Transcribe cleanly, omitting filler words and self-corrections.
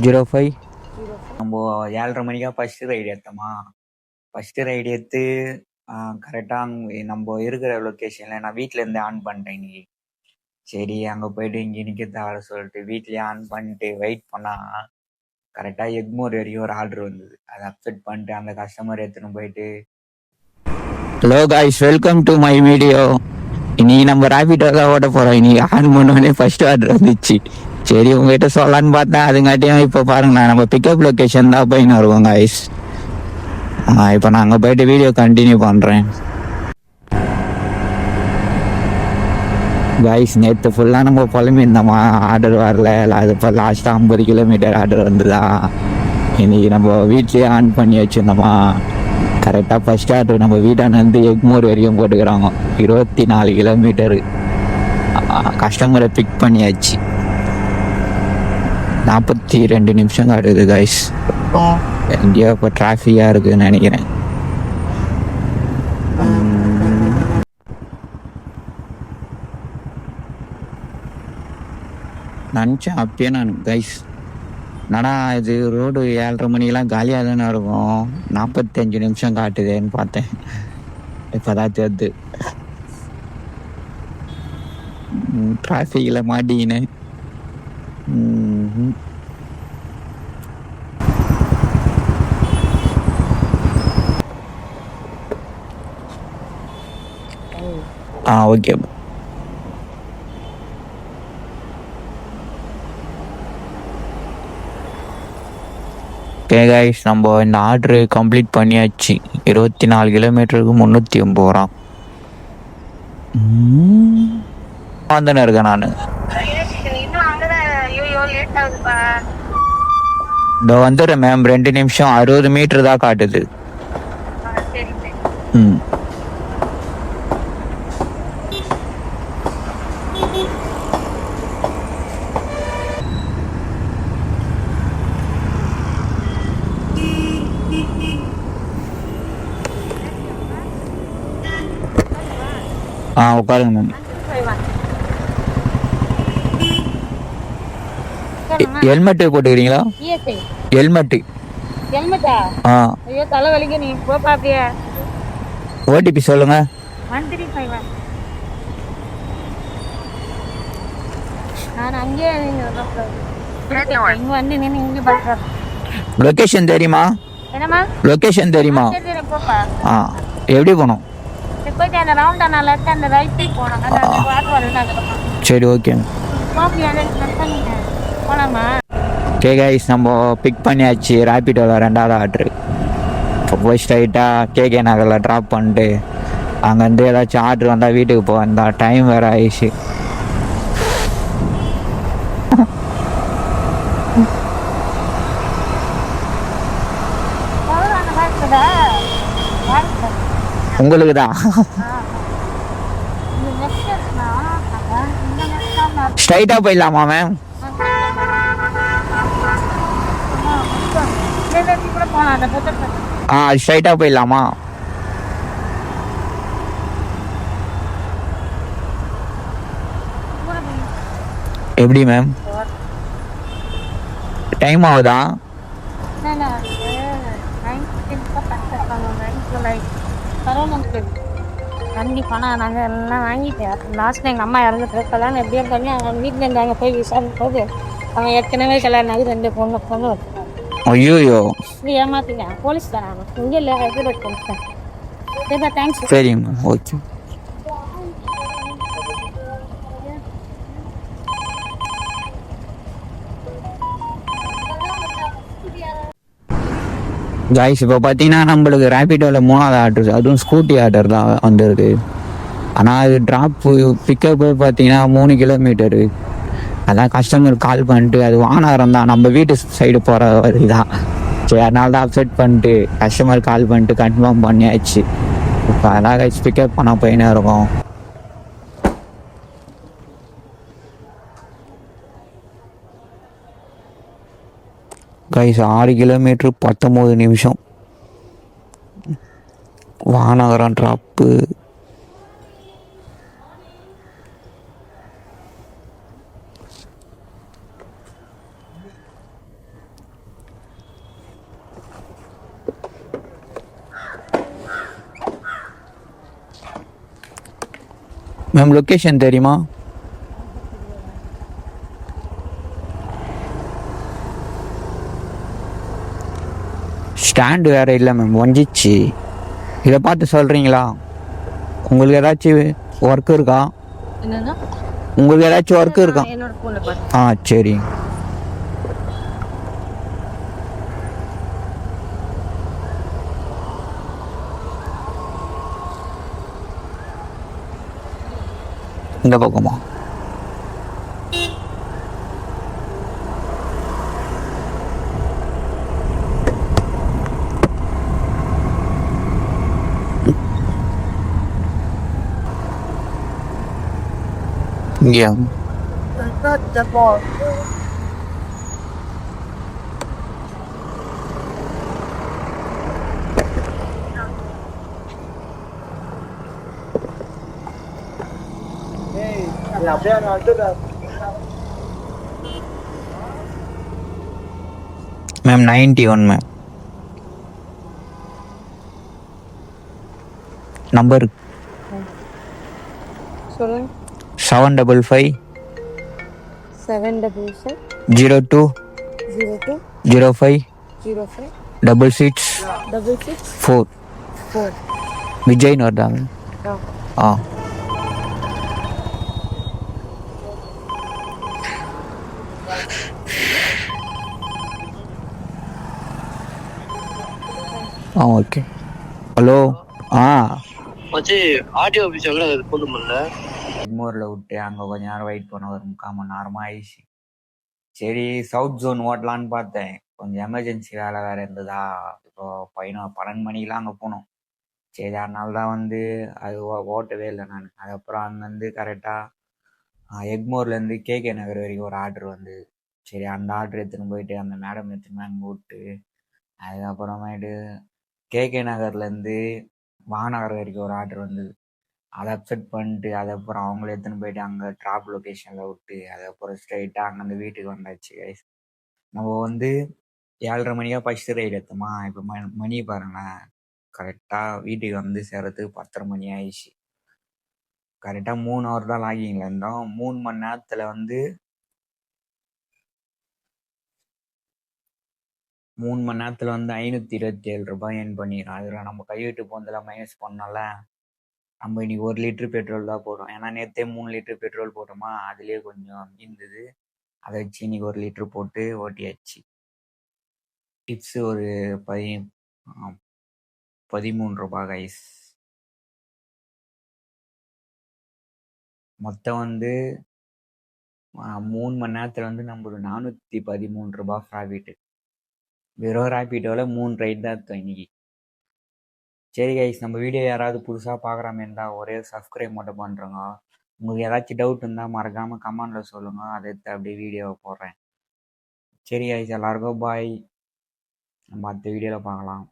05. நம்ம 7:30 மணிக்கா first ride எடுத்தோமா. First ride எடுத்து கரெக்டாக நம்ம இருக்கிற லொக்கேஷனில் நான் வீட்டில் இருந்தே ஆன் பண்ணிட்டேன் இன்னைக்கு. சரி அங்கே போயிட்டு இங்கே நிற்கிறத ஆட சொல்லிட்டு வீட்லேயே ஆன் பண்ணிட்டு வெயிட் பண்ணால் கரெக்டாக எக்மோர் வரைக்கும் ஒரு ஆர்டர் வந்தது. அதை அக்செப்ட் பண்ணிட்டு அந்த கஸ்டமர் எடுத்துன்னு போயிட்டு. Hello guys, welcome to my video. இன்னைக்கு நம்ம ரேபிடோ தான் ஓட்ட போகிறோம். இன்னைக்கு ஆன் பண்ணோடனே ஃபர்ஸ்ட் ஆர்டர் வந்துச்சு. சரி உங்ககிட்ட சொல்லலான்னு பார்த்தேன். அதுங்காட்டியும் இப்போ பாருங்க, நம்ம பிக்கப் லொக்கேஷன் தான் போயின்னு வருவோம் காய்ஸ். இப்போ நான் அங்கே போயிட்டு வீடியோ கண்டினியூ பண்ணுறேன் காய்ஸ். நேற்று ஃபுல்லாக நம்ம புலம்பிருந்தோமா, ஆர்டர் வரல. அது இப்போ லாஸ்ட்டாக 50 கிலோமீட்டர் ஆர்டர் வந்துதா. இன்னைக்கு நம்ம வீட்லேயே ஆன் பண்ணி வச்சுருந்தோமா. கரெக்டாக ஃபர்ஸ்ட் ஆர்டர் நம்ம வீட்டானந்து எக்மோர் வரைக்கும் போட்டுக்கிறாங்க. 24 கிலோமீட்டரு. கஸ்டமரை பிக் பண்ணியாச்சு. 42 நிமிஷம் காட்டுது காய்ஸ். எங்கேயோ இப்போ டிராஃபிக்காக இருக்குதுன்னு நினைக்கிறேன். நினச்சேன் அப்பயே நான் கைஸ், என்னடா இது ரோடு 7:30 மணிக்கெல்லாம் காலியாக தானே இருக்கும், 45 நிமிஷம் காட்டுதேன்னு பார்த்தேன். இப்போதான் தெரியுது டிராஃபிக்கில் மாட்டிக்கினேன். ஓகே. ஓகே கைஸ், நம்ம இந்த ஆர்டரு கம்ப்ளீட் பண்ணியாச்சு. 24 கிலோமீட்டருக்கு 380 ரூபாய் வந்துன்னு இருக்கேன் நான். இதோ வந்துடுறேன் மேம், 2 நிமிஷம். 60 மீட்டர் தான் காட்டுது. உட்காருங்க மேம். ஹெல்மெட்டு போட்டுக்கிறீங்களா? ஹெல்மெட்டு. ஓடிபி சொல்லுங்க. லொகேஷன் தெரியுமா? லொகேஷன் தெரியுமா? எப்படி போனோம்? சரி ஓகே. ஓகே கைஸ், நம்ம பிக் பண்ணியாச்சு ரேபிடோவில் 2வது ஆர்டரு. இப்போ போய் ஸ்ட்ரைட்டாக கேகே நகரில் ட்ராப் பண்ணிட்டு அங்கேருந்து ஏதாச்சும் ஆர்டர் வந்தால் வீட்டுக்கு போக வந்தால் டைம் வேறு ஆயிடுச்சு. உங்களுக்கு தான் ஸ்ட்ரைட்டாக போயிடலாமா மேம்? ஸ்ட்ரைட்டாக போயிடலாமா? எப்படி மேம்? டைம் ஆகுதா? கண்டிப்பாக நாங்கள் எல்லாம் வாங்கிட்டேன். லாஸ்ட்டில் எங்கள் அம்மா இறந்துட்டு கல்யாணம் எப்படியோ பண்ணி அவங்க வீட்டில் இருந்து அங்கே போய் விசாரிக்கும் போது அவங்க ஏற்கனவே கல்யாணம் ஆகி 2 பொண்ணு வச்சுருக்காங்க. ஐயோ ஏமாத்திட்டேன். போலீஸ் தான் நான் இங்கே இல்லை, ஹைதராபாத் போலீஸ் தான். சரிப்பா, தேங்க்ஸ். சரிங்க ஓகே. காய்ஸ், இப்போ பார்த்தீங்கன்னா நம்மளுக்கு ரேபிடோவில் 3வது ஆர்டர், அதுவும் ஸ்கூட்டி ஆர்டர் தான் வந்துருக்கு. ஆனால் அது ட்ராப்பு பிக்கப்பு பார்த்தீங்கன்னா 3 கிலோமீட்டரு. அதான் கஸ்டமர் கால் பண்ணிட்டு அது வானகரம் தான், நம்ம வீட்டு சைடு போகிற வரி தான். சரி, அதனால தான் அப்செட் பண்ணிட்டு கஸ்டமர் கால் பண்ணிட்டு கன்ஃபார்ம் பண்ணியாச்சு. இப்போ அதான் கைஸ் பிக்கப் பண்ண போயினே இருக்கும். கைஸ் 6 கிலோமீட்டர் 19 நிமிஷம். வானகரம் ட்ராப்பு. மேம் லொக்கேஷன் தெரியுமா? ஸ்டாண்டு வேறு இல்லை மேம், ஒஞ்சிச்சு. இதை பார்த்து சொல்கிறீங்களா? உங்களுக்கு ஏதாச்சும் ஒர்க் இருக்கா? என்னன்னா உங்களுக்கு ஏதாச்சும் ஒர்க் இருக்கா? என்னோட ஃபோனில் பார்த்து சரி. இந்த பக்கமா? இங்கேயா? Ma'am 91 ma'am. நம்பர் சொல்லுங்க. 755 755 02 02 05 05 66 66 4. 4. விஜய்னு வருதா மேம்? ஆ ஓகே. ஹலோ. மச்சி ஆர்டிஓ ஆஃபீஸ் எங்கே போது முடியல. எக்மோரில் விட்டு அங்கே கொஞ்ச நேரம் வெயிட் பண்ண ஒரு 3/4 மணி நேரமாக ஆயிடுச்சு. சரி சவுத் ஜோன் ஓட்டலான்னு பார்த்தேன். கொஞ்சம் எமர்ஜென்சி வேலை வேறு இருந்ததா. இப்போ 12 மணிக்கெலாம் அங்கே போகணும். சரி அதனால தான் வந்து அது ஓட்டவே இல்லை நான். அதுக்கப்புறம் அங்கேருந்து கரெக்டாக எக்மோர்லேருந்து கேகே நகர் வரைக்கும் ஒரு ஆர்டர் வந்து, சரி அந்த ஆர்டர் எடுத்துன்னு போயிட்டு அந்த மேடம் எடுத்துன்னு அங்கே விட்டு, அதுக்கப்புறமேட்டு கேகே நகர்லேருந்து வானகர் வரைக்கும் ஒரு ஆர்டர் வந்தது. அதை அப்செட் பண்ணிட்டு அதுக்கப்புறம் அவங்கள எடுத்துன்னு போயிட்டு அங்கே ட்ராப் லொக்கேஷனில் விட்டு அதுக்கப்புறம் ஸ்ட்ரைட்டாக அங்கேருந்து வீட்டுக்கு வந்தாச்சு கைஸ். நம்ம வந்து 7:30 மணிக்காக ஃபஸ்ட்டு ரைடு எடுத்தோமா. இப்போ மணி பாருங்களேன், கரெக்டாக வீட்டுக்கு வந்து சேர்றதுக்கு 10:30 மணி ஆயிடுச்சு. கரெக்டாக 3 ஹவர் தான் லாகிங்கில் இருந்தோம். 3 மணி நேரத்தில் வந்து 527 ரூபாய் ஏர்ன் பண்ணிடுறோம். அதில் நம்ம கைவிட்டு போனதில் மைனஸ் பண்ணோம்ல, நம்ம இன்னைக்கு 1 லிட்டரு பெட்ரோல் தான் போடுறோம். ஏன்னா நேற்றே 3 லிட்டரு பெட்ரோல் போட்டோமா, அதுலேயே கொஞ்சம் இருந்தது. அதை வச்சு இன்னைக்கு 1 லிட்டரு போட்டு ஓட்டியாச்சு. டிப்ஸு ஒரு 13 ரூபாய் கைஸ். மொத்தம் வந்து 3 மணி நேரத்தில் வந்து நம்ம 413 ரூபாய் ப்ராஃபிட்டு. வெறும் ரேபிட்டோவில் 3 ரைட் தான் எடுத்தோம் இன்னைக்கு. சரி கைஸ், நம்ம வீடியோ யாராவது புதுசாக பார்க்குற மாதிரி இருந்தால் ஒரே சப்ஸ்கிரைப் மட்டும் பண்ணுறோங்க. உங்களுக்கு ஏதாச்சும் டவுட் இருந்தால் மறக்காமல் கமெண்டில் சொல்லுங்கள், அதை எடுத்து அப்படியே வீடியோவை போடுறேன். சரி கைஸ், எல்லாருக்கும் பாய். நம்ம அடுத்த வீடியோவில் பார்க்கலாம்.